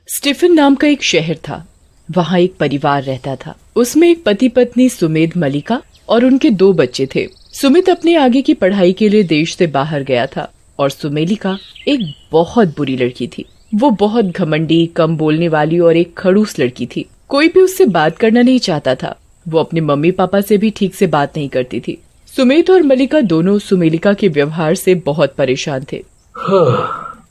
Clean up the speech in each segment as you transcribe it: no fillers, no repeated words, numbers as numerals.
Stephen नाम का एक शहर था। वहाँ एक परिवार रहता था। उसमें एक पति पत्नी सुमेध मलिका और उनके 2 बच्चे थे। सुमित अपने आगे की पढ़ाई के लिए देश से बाहर गया था और सुमेलिका एक बहुत बुरी लड़की थी। वो बहुत घमंडी, कम बोलने वाली और एक खड़ूस लड़की थी। कोई भी उससे बात करना नहीं चाहता था। वो अपने मम्मी पापा से भी ठीक से बात नहीं करती थी। सुमित और मलिका दोनों सुमेलिका के व्यवहार से बहुत परेशान थे।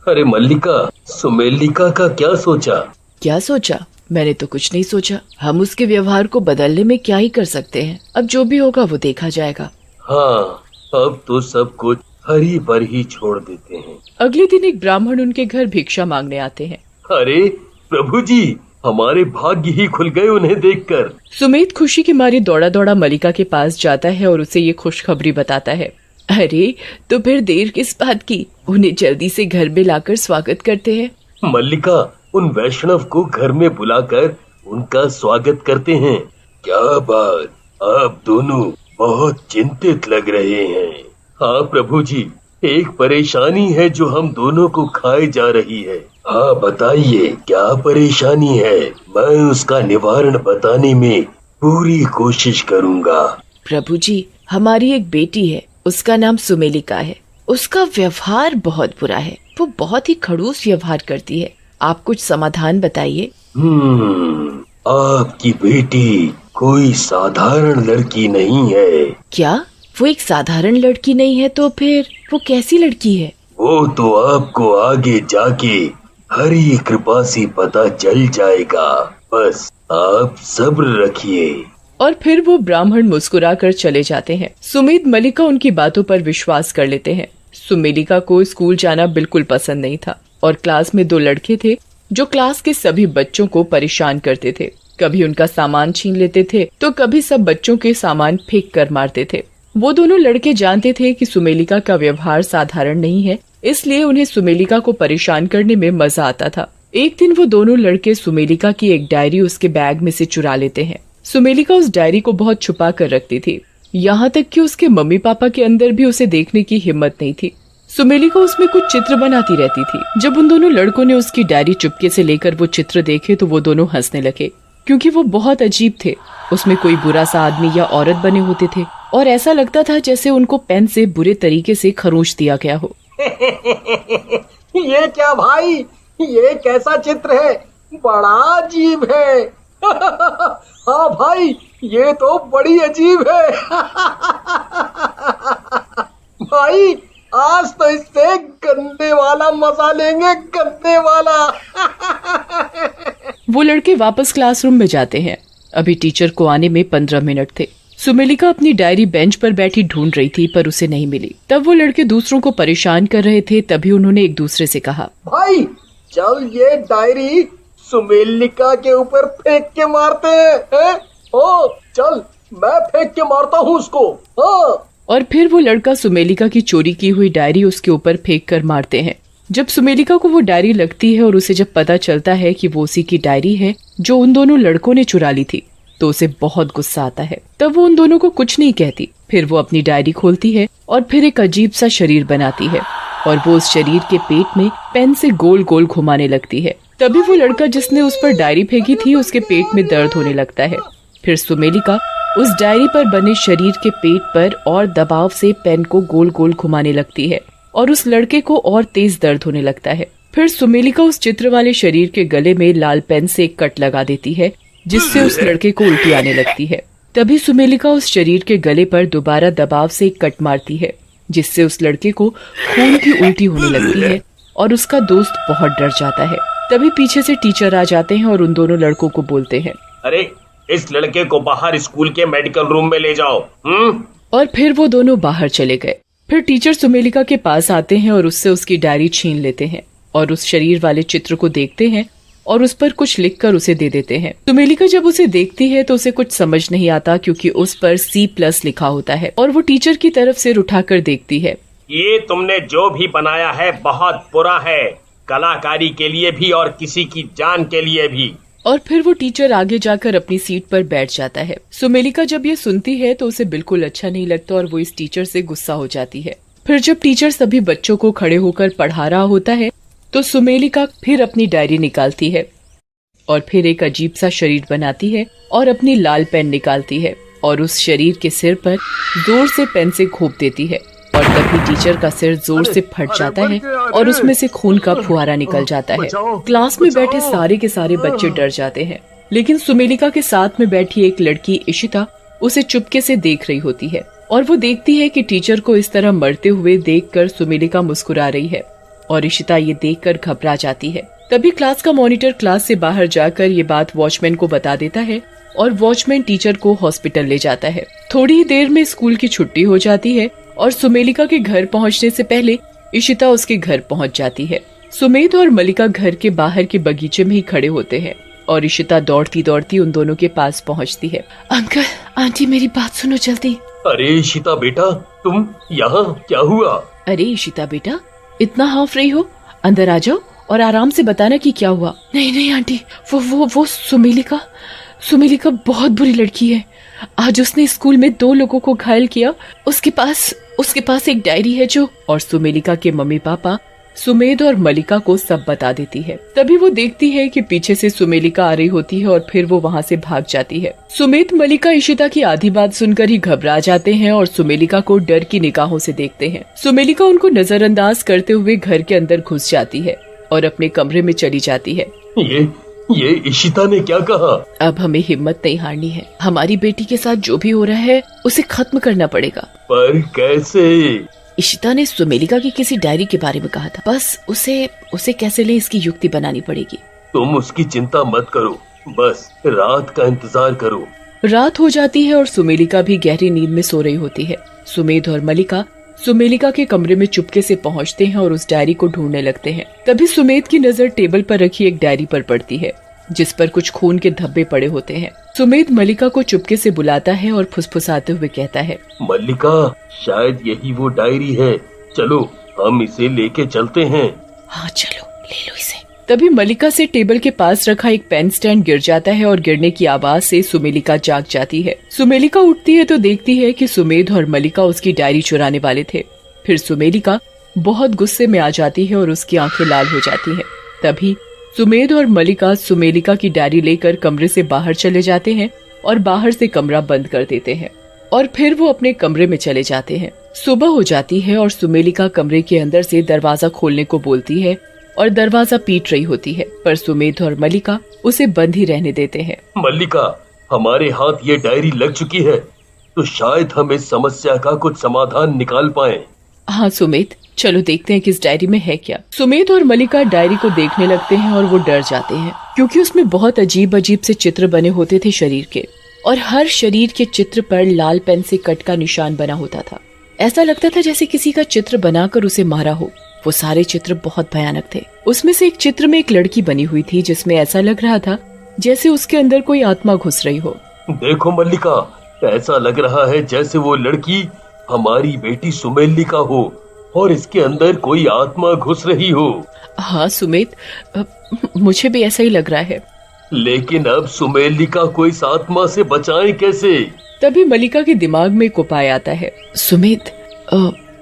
अरे मल्लिका, सुमेलिका का क्या सोचा? क्या सोचा? मैंने तो कुछ नहीं सोचा। हम उसके व्यवहार को बदलने में क्या ही कर सकते हैं। अब जो भी होगा वो देखा जाएगा। हाँ, अब तो सब कुछ हरी पर ही छोड़ देते हैं। अगले दिन एक ब्राह्मण उनके घर भिक्षा मांगने आते हैं। अरे प्रभु जी, हमारे भाग्य ही खुल गए उन्हें देखकर। सुमित खुशी की मारी दौड़ा दौड़ा मलिका के पास जाता है और उसे ये खुशखबरी बताता है। अरे तो फिर देर किस बात की? उन्हें जल्दी से घर में लाकर स्वागत करते हैं। मल्लिका, उन वैष्णव को घर में बुलाकर उनका स्वागत करते हैं। क्या बात, आप दोनों बहुत चिंतित लग रहे हैं। हाँ प्रभु जी, एक परेशानी है जो हम दोनों को खाए जा रही है। हाँ बताइए, क्या परेशानी है? मैं उसका निवारण बताने में पूरी कोशिश करूँगा। प्रभु जी, हमारी एक बेटी है, उसका नाम सुमेलिका है। उसका व्यवहार बहुत बुरा है। वो बहुत ही खड़ूस व्यवहार करती है। आप कुछ समाधान बताइए। आपकी बेटी कोई साधारण लड़की नहीं है। क्या वो एक साधारण लड़की नहीं है? तो फिर वो कैसी लड़की है? वो तो आपको आगे जाके हरी कृपा से पता चल जाएगा। बस आप सब्र रखिए। और फिर वो ब्राह्मण मुस्कुराकर चले जाते हैं। सुमित मलिका उनकी बातों पर विश्वास कर लेते हैं। सुमेलिका को स्कूल जाना बिल्कुल पसंद नहीं था और क्लास में 2 लड़के थे जो क्लास के सभी बच्चों को परेशान करते थे। कभी उनका सामान छीन लेते थे तो कभी सब बच्चों के सामान फेंक कर मारते थे। वो दोनों लड़के जानते थे कि सुमेलिका का व्यवहार साधारण नहीं है, इसलिए उन्हें सुमेलिका को परेशान करने में मजा आता था। एक दिन वो दोनों लड़के सुमेलिका की एक डायरी उसके बैग में से चुरा लेते हैं। सुमेलिका उस डायरी को बहुत छुपा कर रखती थी, यहाँ तक कि उसके मम्मी पापा के अंदर भी उसे देखने की हिम्मत नहीं थी। सुमेलिका उसमें कुछ चित्र बनाती रहती थी। जब उन दोनों लड़कों ने उसकी डायरी चुपके से लेकर वो चित्र देखे तो वो दोनों हंसने लगे, क्योंकि वो बहुत अजीब थे। उसमें कोई बुरा सा आदमी या औरत बने होते थे और ऐसा लगता था जैसे उनको पेन से बुरे तरीके से खरोंच दिया गया हो। ये क्या भाई, ये कैसा चित्र है? बड़ा अजीब है। हाँ भाई, ये तो बड़ी अजीब है। भाई, आज तो इससे गंदे वाला मजा लेंगे, गंदे वाला। वो लड़के वापस क्लासरूम में जाते हैं। अभी टीचर को आने में 15 मिनट थे। सुमेलिका अपनी डायरी बेंच पर बैठी ढूंढ रही थी पर उसे नहीं मिली। तब वो लड़के दूसरों को परेशान कर रहे थे। तभी उन्होंने एक दूसरे से कहा, भाई चल ये डायरी सुमेलिका के ऊपर फेंक के मारते हैं। ओ चल, मैं फेंक के मारता हूँ उसको। हाँ। और फिर वो लड़का सुमेलिका की चोरी की हुई डायरी उसके ऊपर फेंक कर मारते हैं। जब सुमेलिका को वो डायरी लगती है और उसे जब पता चलता है कि वो उसी की डायरी है जो उन दोनों लड़कों ने चुरा ली थी, तो उसे बहुत गुस्सा आता है। तब वो उन दोनों को कुछ नहीं कहती। फिर वो अपनी डायरी खोलती है और फिर एक अजीब सा शरीर बनाती है और वो उस शरीर के पेट में पेन से गोल गोल घुमाने लगती है। तभी वो लड़का जिसने उस पर डायरी फेंकी थी, उसके पेट में दर्द होने लगता है। फिर सुमेलिका उस डायरी पर बने शरीर के पेट पर और दबाव से पेन को गोल गोल घुमाने लगती है और उस लड़के को और तेज दर्द होने लगता है। फिर सुमेलिका उस चित्र वाले शरीर के गले में लाल पेन से एक कट लगा देती है, जिससे उस लड़के को उल्टी आने लगती है। तभी सुमेलिका उस शरीर के गले पर दोबारा दबाव से एक कट मारती है, जिससे उस लड़के को खून की उल्टी होने लगती है और उसका दोस्त बहुत डर जाता है। तभी पीछे से टीचर आ जाते हैं और उन दोनों लड़कों को बोलते हैं, अरे इस लड़के को बाहर स्कूल के मेडिकल रूम में ले जाओ। और फिर वो दोनों बाहर चले गए। फिर टीचर सुमेलिका के पास आते हैं और उससे उसकी डायरी छीन लेते हैं और उस शरीर वाले चित्र को देखते हैं और उस पर कुछ लिखकर उसे दे देते हैं। सुमेलिका जब उसे देखती है तो उसे कुछ समझ नहीं आता, क्योंकि उस पर C+ लिखा होता है और वो टीचर की तरफ सिर उठाकर देखती है। ये तुमने जो भी बनाया है बहुत बुरा है, कलाकारी के लिए भी और किसी की जान के लिए भी। और फिर वो टीचर आगे जाकर अपनी सीट पर बैठ जाता है। सुमेलिका जब ये सुनती है तो उसे बिल्कुल अच्छा नहीं लगता और वो इस टीचर से गुस्सा हो जाती है। फिर जब टीचर सभी बच्चों को खड़े होकर पढ़ा रहा होता है तो सुमेलिका फिर अपनी डायरी निकालती है और फिर एक अजीब सा शरीर बनाती है और अपनी लाल पेन निकालती है और उस शरीर के सिर पर जोर से पेन से घोंप देती है और तभी टीचर का सिर जोर से फट जाता है और उसमें से खून का फुहारा निकल जाता है। क्लास में बैठे सारे के सारे बच्चे डर जाते हैं, लेकिन सुमेलिका के साथ में बैठी एक लड़की इशिता उसे चुपके से देख रही होती है और वो देखती है कि टीचर को इस तरह मरते हुए देखकर सुमेलिका मुस्कुरा रही है और इशिता ये देखकर घबरा जाती है। तभी क्लास का मॉनिटर क्लास से बाहर जाकर ये बात वॉचमैन को बता देता है और वॉचमैन टीचर को हॉस्पिटल ले जाता है। थोड़ी ही देर में स्कूल की छुट्टी हो जाती है और सुमेलिका के घर पहुंचने से पहले इशिता उसके घर पहुंच जाती है। सुमेध और मलिका घर के बाहर के बगीचे में ही खड़े होते हैं और इशिता दौड़ती दौड़ती उन दोनों के पास पहुंचती है। अंकल आंटी मेरी बात सुनो जल्दी। अरे इशिता बेटा, तुम यहाँ क्या हुआ? अरे इशिता बेटा, इतना हाफ रही हो, अंदर आ जाओ और आराम से बताना कि क्या हुआ। नहीं नहीं आंटी, वो सुमेलिका बहुत बुरी लड़की है। आज उसने स्कूल में 2 लोगों को घायल किया। उसके पास एक डायरी है जो। और सुमेलिका के मम्मी पापा सुमेध और मलिका को सब बता देती है। तभी वो देखती है कि पीछे से सुमेलिका आ रही होती है और फिर वो वहाँ से भाग जाती है। सुमेध मलिका इशिता की आधी बात सुनकर ही घबरा जाते हैं और सुमेलिका को डर की निगाहों से देखते हैं। सुमेलिका उनको नजरअंदाज करते हुए घर के अंदर घुस जाती है और अपने कमरे में चली जाती है। ये इशिता ने क्या कहा? अब हमें हिम्मत नहीं हारनी है। हमारी बेटी के साथ जो भी हो रहा है उसे खत्म करना पड़ेगा। पर कैसे? इशिता ने सुमेलिका की किसी डायरी के बारे में कहा था। बस उसे कैसे ले इसकी युक्ति बनानी पड़ेगी। तुम उसकी चिंता मत करो, बस रात का इंतजार करो। रात हो जाती है और सुमेलिका भी गहरी नींद में सो रही होती है। सुमेध और मलिका सुमेलिका के कमरे में चुपके से पहुंचते हैं और उस डायरी को ढूंढने लगते हैं। तभी सुमेध की नजर टेबल पर रखी एक डायरी पर पड़ती है जिस पर कुछ खून के धब्बे पड़े होते हैं। सुमेध मलिका को चुपके से बुलाता है और फुसफुसाते हुए कहता है, मलिका, शायद यही वो डायरी है, चलो हम इसे लेके चलते हैं। हाँ चलो, ले लो इसे। तभी मलिका से टेबल के पास रखा एक पेन स्टैंड गिर जाता है और गिरने की आवाज से सुमेलिका जाग जाती है। सुमेलिका उठती है तो देखती है कि सुमेध और मलिका उसकी डायरी चुराने वाले थे। फिर सुमेलिका बहुत गुस्से में आ जाती है और उसकी आंखें लाल हो जाती हैं। तभी सुमेध और मलिका सुमेलिका की डायरी लेकर कमरे से बाहर चले जाते हैं और बाहर से कमरा बंद कर देते हैं और फिर वो अपने कमरे में चले जाते हैं। सुबह हो जाती है और सुमेलिका कमरे के अंदर से दरवाजा खोलने को बोलती है और दरवाजा पीट रही होती है, पर सुमेध और मलिका उसे बंद ही रहने देते हैं। मलिका, हमारे हाथ ये डायरी लग चुकी है, तो शायद हम इस समस्या का कुछ समाधान निकाल पाए। हाँ सुमेध, चलो देखते हैं कि इस डायरी में है क्या। सुमेध और मलिका डायरी को देखने लगते हैं और वो डर जाते हैं क्योंकि उसमें बहुत अजीब अजीब से चित्र बने होते थे शरीर के, और हर शरीर के चित्र पर लाल पेन से कट का निशान बना होता था। ऐसा लगता था जैसे किसी का चित्र बनाकर उसे मारा हो। वो सारे चित्र बहुत भयानक थे। उसमें से एक चित्र में एक लड़की बनी हुई थी जिसमें ऐसा लग रहा था जैसे उसके अंदर कोई आत्मा घुस रही हो। देखो मल्लिका, ऐसा लग रहा है जैसे वो लड़की हमारी बेटी सुमेलिका हो और इसके अंदर कोई आत्मा घुस रही हो। हाँ सुमेध, मुझे भी ऐसा ही लग रहा है। लेकिन अब सुमेलिका को इस आत्मा से बचाएं कैसे? तभी मलिका के दिमाग में एक उपाय आता है। सुमेध,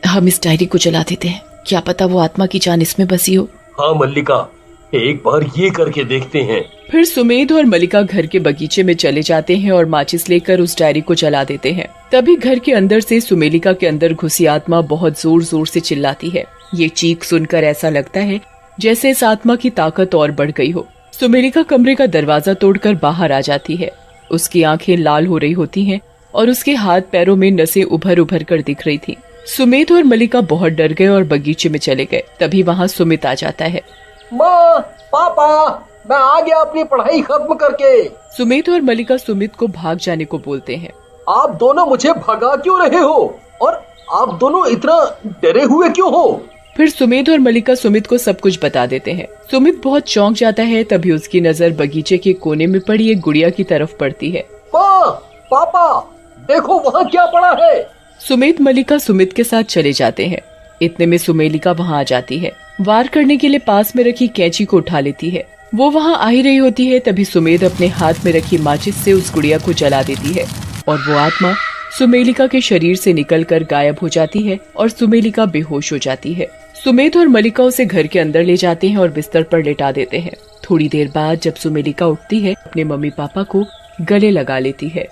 हम इस डायरी को जला देते हैं, क्या पता वो आत्मा की जान इसमें बसी हो। हाँ मल्लिका, एक बार ये करके देखते हैं। फिर सुमेध और मलिका घर के बगीचे में चले जाते हैं और माचिस लेकर उस डायरी को जला देते हैं। तभी घर के अंदर से सुमेलिका के अंदर घुसी आत्मा बहुत जोर जोर से चिल्लाती है। ये चीख सुनकर ऐसा लगता है जैसे इस आत्मा की ताकत और बढ़ गई हो। सुमेलिका कमरे का दरवाजा तोड़कर बाहर आ जाती है। उसकी आंखें लाल हो रही होती हैं और उसके हाथ पैरों में नसें उभर उभर कर दिख रही थी। सुमेध और मलिका बहुत डर गए और बगीचे में चले गए। तभी वहाँ सुमित आ जाता है। माँ, पापा, मैं आ गया अपनी पढ़ाई खत्म करके। सुमेध और मलिका सुमित को भाग जाने को बोलते हैं। आप दोनों मुझे भगा क्यों रहे हो और आप दोनों इतना डरे हुए क्यों हो? फिर सुमेध और मलिका सुमित को सब कुछ बता देते हैं। सुमित बहुत चौंक जाता है। तभी उसकी नजर बगीचे के कोने में पड़ी एक गुड़िया की तरफ पड़ती है। माँ, पापा, देखो वहाँ क्या पड़ा है। सुमेध मलिका सुमित के साथ चले जाते हैं। इतने में सुमेलिका वहाँ आ जाती है। वार करने के लिए पास में रखी कैंची को उठा लेती है। वो वहाँ आ ही रही होती है। तभी सुमेध अपने हाथ में रखी माचिस से उस गुड़िया को जला देती है और वो आत्मा सुमेलिका के शरीर से निकलकर गायब हो जाती है और सुमेलिका बेहोश हो जाती है। सुमेध और मलिका उसे घर के अंदर ले जाते हैं और बिस्तर पर लेटा देते हैं। थोड़ी देर बाद जब सुमेलिका उठती है अपने मम्मी पापा को गले लगा लेती है।